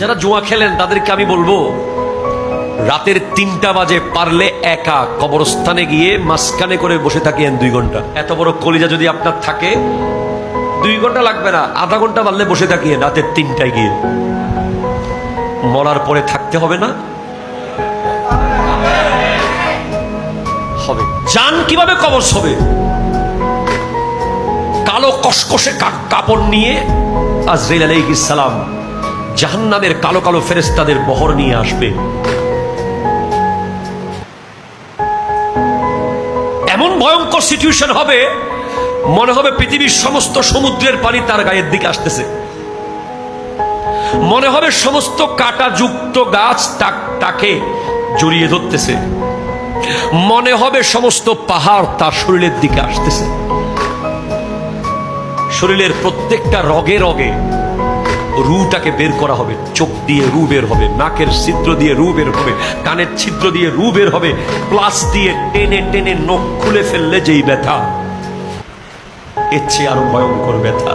যারা জুয়া খেলেন তাদেরকে আমি বলবো, রাতের ৩টা বাজে পারলে একা কবরস্থানে গিয়ে মাঝখানে করে বসে থাকেন 2 ঘন্টা। এত বড় কলিজা যদি আপনার থাকে, 2 ঘন্টা লাগবে না, আধা ঘন্টা পারলে বসে থাকিয়ে রাতের 3টায় গিয়ে। মরার পরে থাকতে হবে না? হবে। জান কিভাবে কবজ হবে? কালো কসকসে কাপড় নিয়ে আজরাইল আলাইহিস সালাম জাহান্নামের কালো কালো ফেরেশতাদের বহর নিয়ে আসবে। এমন ভয়ঙ্কর সিচুয়েশন হবে, মনে হবে পৃথিবীর সমস্ত সমুদ্রের পানি তার গায়ের দিকে আসতেছে। মনে হবে সমস্ত কাঁটাযুক্ত গাছ তাকে জড়িয়ে ধরতেছে। মনে হবে সমস্ত পাহাড় তার শরীরের দিকে আসতেছে। শরীরের প্রত্যেকটা রগে রগে রুটাকে বের করা হবে। চোখ দিয়ে রু বের হবে, নাকের ছিদ্র দিয়ে রু বের হবে, কানের ছিদ্র দিয়ে রু বের হবে। প্লাস দিয়ে টেনে টেনে নখ খুলে ফেললে যেই ব্যথা, এর চেয়ে আরো ভয়ঙ্কর ব্যথা।